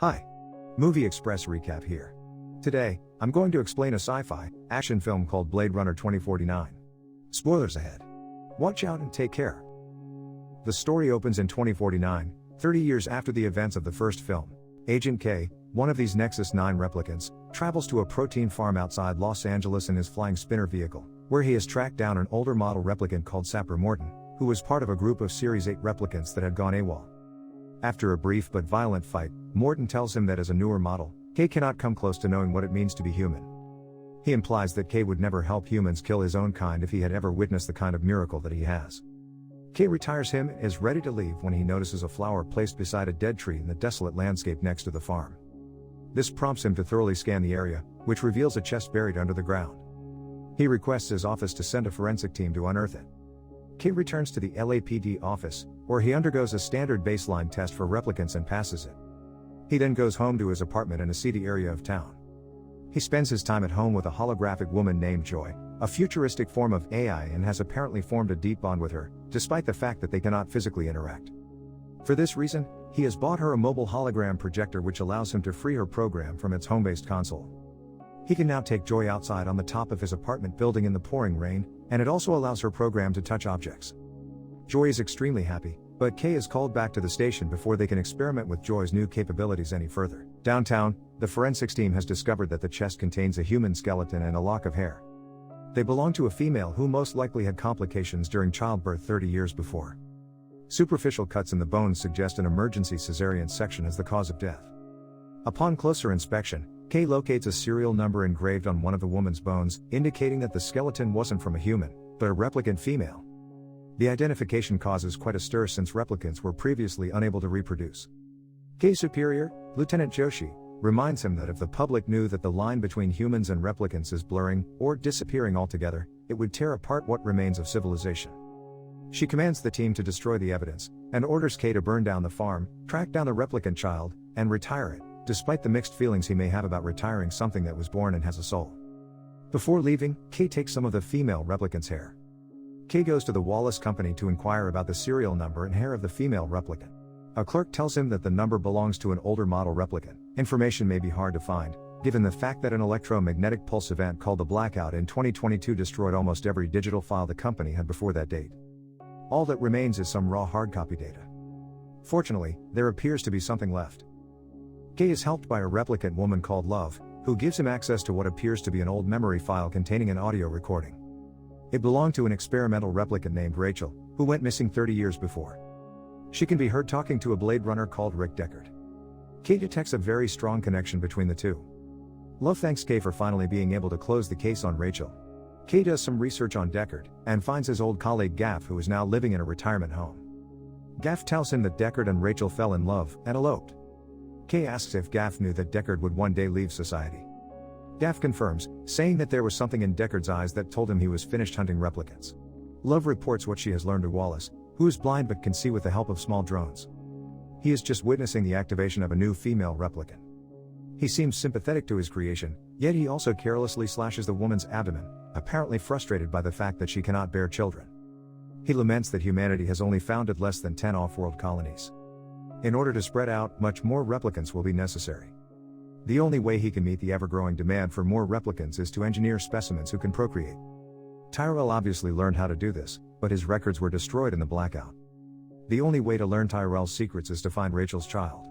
Hi. Movie Express recap here. Today, I'm going to explain a sci-fi action film called Blade Runner 2049. Spoilers ahead. Watch out and take care. The story opens in 2049, 30 years after the events of the first film. Agent K, one of these Nexus 9 replicants, travels to a protein farm outside Los Angeles in his flying spinner vehicle, where he has tracked down an older model replicant called Sapper Morton, who was part of a group of Series 8 replicants that had gone AWOL. After a brief but violent fight, Morton tells him that as a newer model, K cannot come close to knowing what it means to be human. He implies that K would never help humans kill his own kind if he had ever witnessed the kind of miracle that he has. K retires him and is ready to leave when he notices a flower placed beside a dead tree in the desolate landscape next to the farm. This prompts him to thoroughly scan the area, which reveals a chest buried under the ground. He requests his office to send a forensic team to unearth it. K returns to the LAPD office, where he undergoes a standard baseline test for replicants and passes it. He then goes home to his apartment in a seedy area of town. He spends his time at home with a holographic woman named Joy, a futuristic form of AI, and has apparently formed a deep bond with her, despite the fact that they cannot physically interact. For this reason, he has bought her a mobile hologram projector which allows him to free her program from its home-based console. He can now take Joy outside on the top of his apartment building in the pouring rain, and it also allows her program to touch objects. Joy is extremely happy, but K is called back to the station before they can experiment with Joy's new capabilities any further. Downtown, the forensics team has discovered that the chest contains a human skeleton and a lock of hair. They belong to a female who most likely had complications during childbirth 30 years before. Superficial cuts in the bones suggest an emergency cesarean section as the cause of death. Upon closer inspection, K locates a serial number engraved on one of the woman's bones, indicating that the skeleton wasn't from a human, but a replicant female. The identification causes quite a stir since replicants were previously unable to reproduce. K's superior, Lieutenant Joshi, reminds him that if the public knew that the line between humans and replicants is blurring, or disappearing altogether, it would tear apart what remains of civilization. She commands the team to destroy the evidence, and orders K to burn down the farm, track down the replicant child, and retire it, despite the mixed feelings he may have about retiring something that was born and has a soul. Before leaving, K takes some of the female replicant's hair. K goes to the Wallace Company to inquire about the serial number and hair of the female replicant. A clerk tells him that the number belongs to an older model replicant. Information may be hard to find, given the fact that an electromagnetic pulse event called the blackout in 2022 destroyed almost every digital file the company had before that date. All that remains is some raw hardcopy data. Fortunately, there appears to be something left. K is helped by a replicant woman called Love, who gives him access to what appears to be an old memory file containing an audio recording. It belonged to an experimental replicant named Rachel, who went missing 30 years before. She can be heard talking to a Blade Runner called Rick Deckard. K detects a very strong connection between the two. Love thanks K for finally being able to close the case on Rachel. K does some research on Deckard, and finds his old colleague Gaff, who is now living in a retirement home. Gaff tells him that Deckard and Rachel fell in love and eloped. K asks if Gaff knew that Deckard would one day leave society. Gaff confirms, saying that there was something in Deckard's eyes that told him he was finished hunting replicants. Love reports what she has learned to Wallace, who is blind but can see with the help of small drones. He is just witnessing the activation of a new female replicant. He seems sympathetic to his creation, yet he also carelessly slashes the woman's abdomen, apparently frustrated by the fact that she cannot bear children. He laments that humanity has only founded less than 10 off-world colonies. In order to spread out, much more replicants will be necessary. The only way he can meet the ever-growing demand for more replicants is to engineer specimens who can procreate. Tyrell obviously learned how to do this, but his records were destroyed in the blackout. The only way to learn Tyrell's secrets is to find Rachel's child.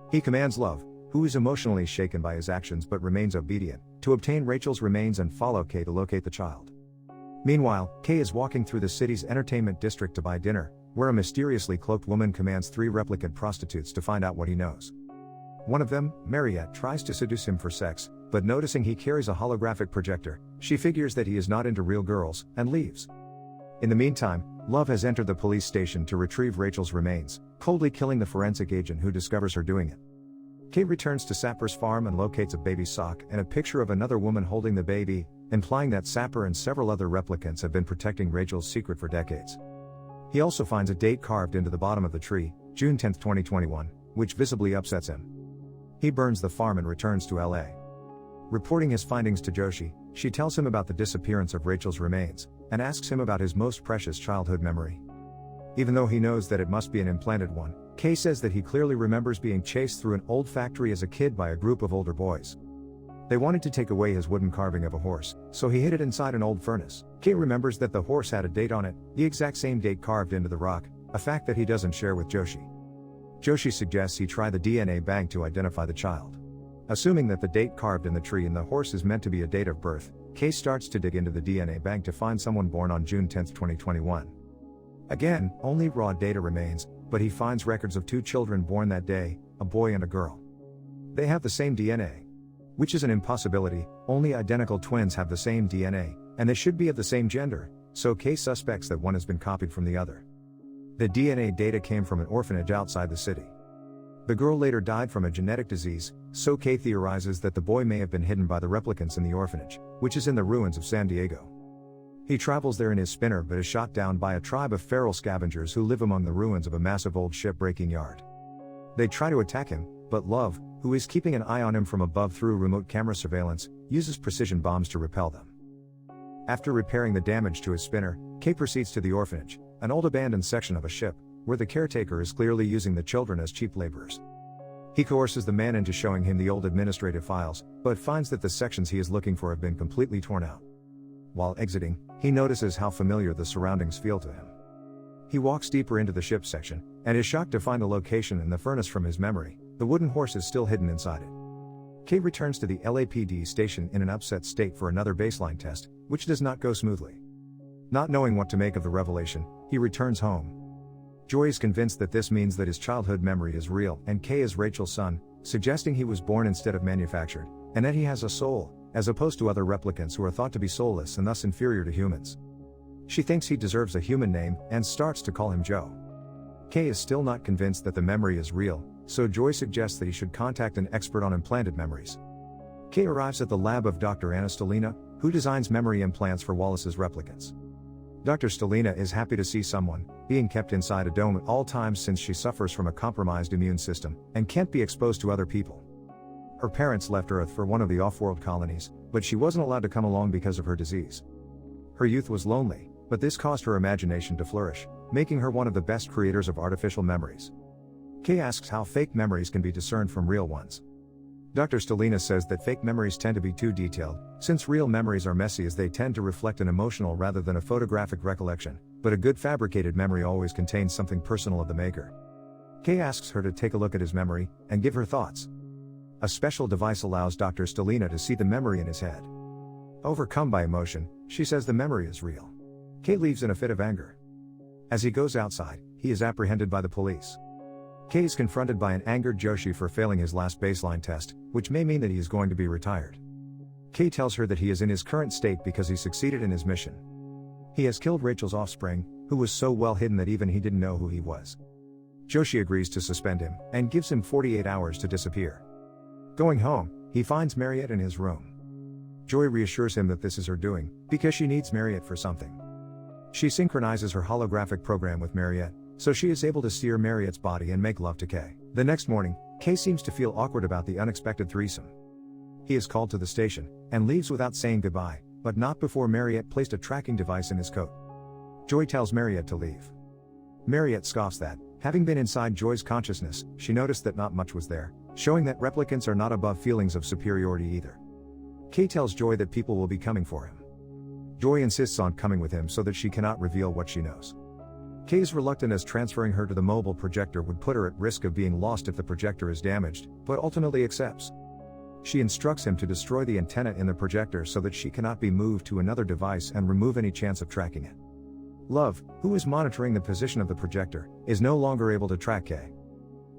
He commands Love, who is emotionally shaken by his actions but remains obedient, to obtain Rachel's remains and follow K to locate the child. Meanwhile, K is walking through the city's entertainment district to buy dinner, where a mysteriously cloaked woman commands 3 replicant prostitutes to find out what he knows. One of them, Mariette, tries to seduce him for sex, but noticing he carries a holographic projector, she figures that he is not into real girls, and leaves. In the meantime, Love has entered the police station to retrieve Rachel's remains, coldly killing the forensic agent who discovers her doing it. K returns to Sapper's farm and locates a baby sock and a picture of another woman holding the baby, implying that Sapper and several other replicants have been protecting Rachel's secret for decades. He also finds a date carved into the bottom of the tree, June 10, 2021, which visibly upsets him. He burns the farm and returns to LA. Reporting his findings to Joshi, she tells him about the disappearance of Rachel's remains, and asks him about his most precious childhood memory. Even though he knows that it must be an implanted one, Kay says that he clearly remembers being chased through an old factory as a kid by a group of older boys. They wanted to take away his wooden carving of a horse, so he hid it inside an old furnace. Kay remembers that the horse had a date on it, the exact same date carved into the rock, a fact that he doesn't share with Joshi. Joshi suggests he try the DNA bank to identify the child. Assuming that the date carved in the tree in the horse is meant to be a date of birth, Kay starts to dig into the DNA bank to find someone born on June 10, 2021. Again, only raw data remains, but he finds records of 2 children born that day, a boy and a girl. They have the same DNA. Which is an impossibility, only identical twins have the same DNA, and they should be of the same gender, so Kay suspects that one has been copied from the other. The DNA data came from an orphanage outside the city. The girl later died from a genetic disease, so Kay theorizes that the boy may have been hidden by the replicants in the orphanage, which is in the ruins of San Diego. He travels there in his spinner but is shot down by a tribe of feral scavengers who live among the ruins of a massive old ship-breaking yard. They try to attack him, but Love, who is keeping an eye on him from above through remote camera surveillance, uses precision bombs to repel them. After repairing the damage to his spinner, Kay proceeds to the orphanage, an old abandoned section of a ship, where the caretaker is clearly using the children as cheap laborers. He coerces the man into showing him the old administrative files, but finds that the sections he is looking for have been completely torn out. While exiting, he notices how familiar the surroundings feel to him. He walks deeper into the ship section, and is shocked to find the location in the furnace from his memory. The wooden horse is still hidden inside it. Kay returns to the LAPD station in an upset state for another baseline test, which does not go smoothly. Not knowing what to make of the revelation, he returns home. Joy is convinced that this means that his childhood memory is real, and Kay is Rachel's son, suggesting he was born instead of manufactured, and that he has a soul, as opposed to other replicants who are thought to be soulless and thus inferior to humans. She thinks he deserves a human name, and starts to call him Joe. Kay is still not convinced that the memory is real, so Joy suggests that he should contact an expert on implanted memories. Kay arrives at the lab of Dr. Anna Stelina, who designs memory implants for Wallace's replicants. Dr. Stelina is happy to see someone, being kept inside a dome at all times since she suffers from a compromised immune system, and can't be exposed to other people. Her parents left Earth for one of the off-world colonies, but she wasn't allowed to come along because of her disease. Her youth was lonely, but this caused her imagination to flourish, making her one of the best creators of artificial memories. Kay asks how fake memories can be discerned from real ones. Dr. Stelina says that fake memories tend to be too detailed, since real memories are messy as they tend to reflect an emotional rather than a photographic recollection, but a good fabricated memory always contains something personal of the maker. Kay asks her to take a look at his memory, and give her thoughts. A special device allows Dr. Stelina to see the memory in his head. Overcome by emotion, she says the memory is real. Kay leaves in a fit of anger. As he goes outside, he is apprehended by the police. Kay is confronted by an angered Joshi for failing his last baseline test, which may mean that he is going to be retired. Kay tells her that he is in his current state because he succeeded in his mission. He has killed Rachel's offspring, who was so well hidden that even he didn't know who he was. Joshi agrees to suspend him, and gives him 48 hours to disappear. Going home, he finds Mariette in his room. Joy reassures him that this is her doing, because she needs Mariette for something. She synchronizes her holographic program with Mariette, so she is able to steer Mariette's body and make love to Kay. The next morning, Kay seems to feel awkward about the unexpected threesome. He is called to the station, and leaves without saying goodbye, but not before Mariette placed a tracking device in his coat. Joy tells Mariette to leave. Mariette scoffs that, having been inside Joy's consciousness, she noticed that not much was there, showing that replicants are not above feelings of superiority either. Kay tells Joy that people will be coming for him. Joy insists on coming with him so that she cannot reveal what she knows. Kay is reluctant as transferring her to the mobile projector would put her at risk of being lost if the projector is damaged, but ultimately accepts. She instructs him to destroy the antenna in the projector so that she cannot be moved to another device and remove any chance of tracking it. Love, who is monitoring the position of the projector, is no longer able to track Kay.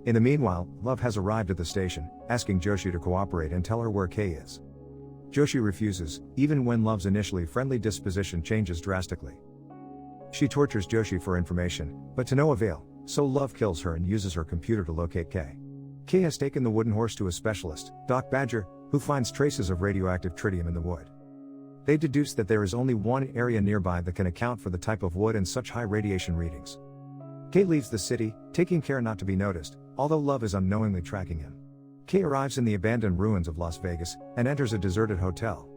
In the meanwhile, Love has arrived at the station, asking Joshi to cooperate and tell her where Kay is. Joshi refuses, even when Love's initially friendly disposition changes drastically. She tortures Joshi for information, but to no avail, so Love kills her and uses her computer to locate Kay. Kay has taken the wooden horse to a specialist, Doc Badger, who finds traces of radioactive tritium in the wood. They deduce that there is only one area nearby that can account for the type of wood and such high radiation readings. Kay leaves the city, taking care not to be noticed, although Love is unknowingly tracking him. Kay arrives in the abandoned ruins of Las Vegas, and enters a deserted hotel.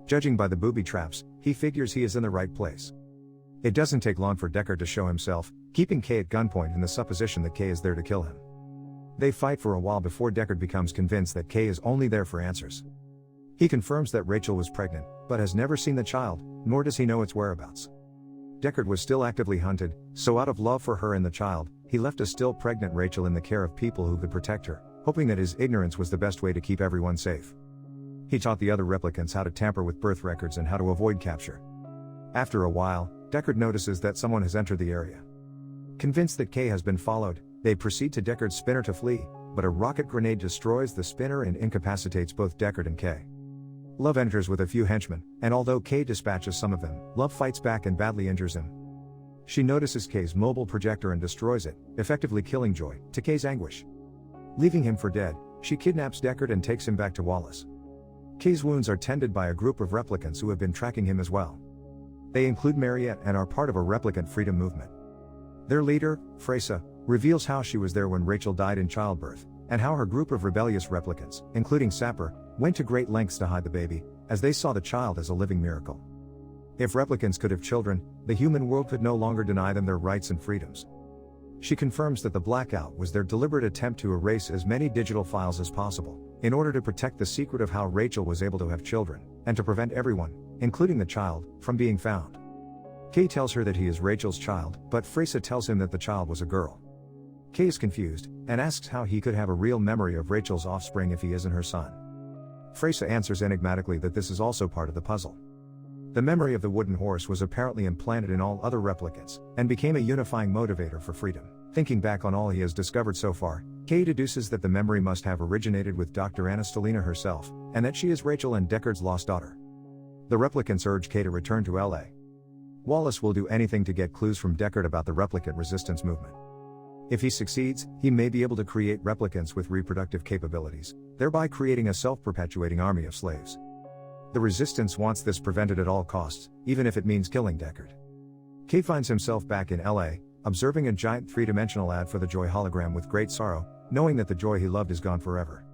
Judging by the booby traps, he figures he is in the right place. It doesn't take long for Deckard to show himself. keeping Kay at gunpoint in the supposition that Kay is there to kill him. They fight for a while before Deckard becomes convinced that Kay is only there for answers. He confirms that Rachel was pregnant, but has never seen the child, nor does he know its whereabouts. Deckard was still actively hunted, so out of love for her and the child, he left a still pregnant Rachel in the care of people who could protect her, hoping that his ignorance was the best way to keep everyone safe. He taught the other replicants how to tamper with birth records and how to avoid capture. After a while, Deckard notices that someone has entered the area. Convinced that Kay has been followed, they proceed to Deckard's spinner to flee, but a rocket grenade destroys the spinner and incapacitates both Deckard and Kay. Love enters with a few henchmen, and although Kay dispatches some of them, Love fights back and badly injures him. She notices Kay's mobile projector and destroys it, effectively killing Joy, to Kay's anguish. Leaving him for dead, she kidnaps Deckard and takes him back to Wallace. Kay's wounds are tended by a group of replicants who have been tracking him as well. They include Mariette and are part of a replicant freedom movement. Their leader, Freysa, reveals how she was there when Rachel died in childbirth, and how her group of rebellious replicants, including Sapper, went to great lengths to hide the baby, as they saw the child as a living miracle. If replicants could have children, the human world could no longer deny them their rights and freedoms. She confirms that the blackout was their deliberate attempt to erase as many digital files as possible, in order to protect the secret of how Rachel was able to have children, and to prevent everyone, including the child, from being found. Kay tells her that he is Rachel's child, but Freysa tells him that the child was a girl. Kay is confused, and asks how he could have a real memory of Rachel's offspring if he isn't her son. Freysa answers enigmatically that this is also part of the puzzle. The memory of the wooden horse was apparently implanted in all other replicants, and became a unifying motivator for freedom. Thinking back on all he has discovered so far, Kay deduces that the memory must have originated with Dr. Anastalina herself, and that she is Rachel and Deckard's lost daughter. The replicants urge Kay to return to LA. Wallace will do anything to get clues from Deckard about the replicant resistance movement. If he succeeds, he may be able to create replicants with reproductive capabilities, thereby creating a self-perpetuating army of slaves. The resistance wants this prevented at all costs, even if it means killing Deckard. Kay finds himself back in LA, observing a giant three-dimensional ad for the Joy hologram with great sorrow, knowing that the Joy he loved is gone forever.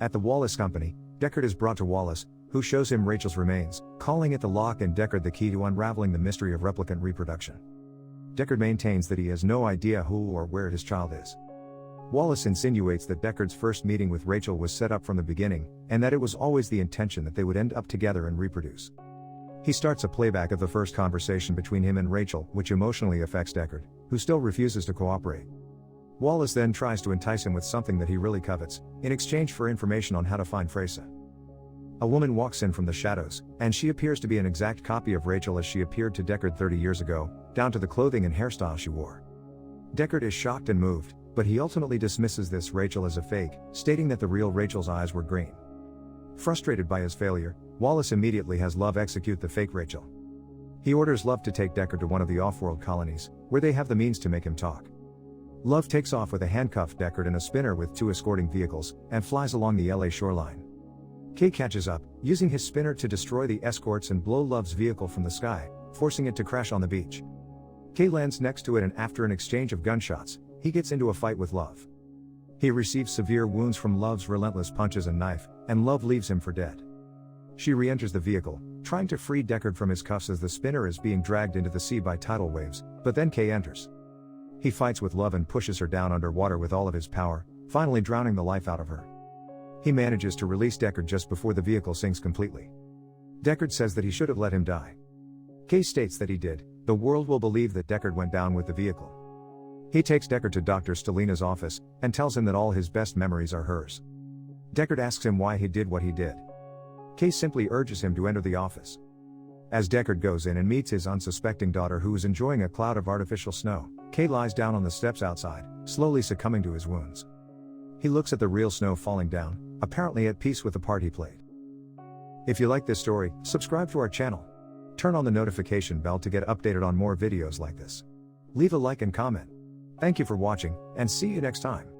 At the Wallace company, Deckard is brought to Wallace, who shows him Rachel's remains, calling it the lock and Deckard the key to unraveling the mystery of replicant reproduction. Deckard maintains that he has no idea who or where his child is. Wallace insinuates that Deckard's first meeting with Rachel was set up from the beginning, and that it was always the intention that they would end up together and reproduce. He starts a playback of the first conversation between him and Rachel, which emotionally affects Deckard, who still refuses to cooperate. Wallace then tries to entice him with something that he really covets, in exchange for information on how to find Freysa. A woman walks in from the shadows, and she appears to be an exact copy of Rachel as she appeared to Deckard 30 years ago, down to the clothing and hairstyle she wore. Deckard is shocked and moved, but he ultimately dismisses this Rachel as a fake, stating that the real Rachel's eyes were green. Frustrated by his failure, Wallace immediately has Love execute the fake Rachel. He orders Love to take Deckard to one of the off-world colonies, where they have the means to make him talk. Love takes off with a handcuffed Deckard in a spinner with 2 escorting vehicles, and flies along the LA shoreline. Kay catches up, using his spinner to destroy the escorts and blow Love's vehicle from the sky, forcing it to crash on the beach. Kay lands next to it, and after an exchange of gunshots, he gets into a fight with Love. He receives severe wounds from Love's relentless punches and knife, and Love leaves him for dead. She re-enters the vehicle, trying to free Deckard from his cuffs as the spinner is being dragged into the sea by tidal waves, but then Kay enters. He fights with Love and pushes her down underwater with all of his power, finally drowning the life out of her. He manages to release Deckard just before the vehicle sinks completely. Deckard says that he should have let him die. Kay states that he did. The world will believe that Deckard went down with the vehicle. He takes Deckard to Dr. Stalina's office, and tells him that all his best memories are hers. Deckard asks him why he did what he did. Kay simply urges him to enter the office. As Deckard goes in and meets his unsuspecting daughter, who is enjoying a cloud of artificial snow, Kay lies down on the steps outside, slowly succumbing to his wounds. He looks at the real snow falling down, apparently at peace with the part he played. If you like this story, subscribe to our channel. Turn on the notification bell to get updated on more videos like this. Leave a like and comment. Thank you for watching, and see you next time.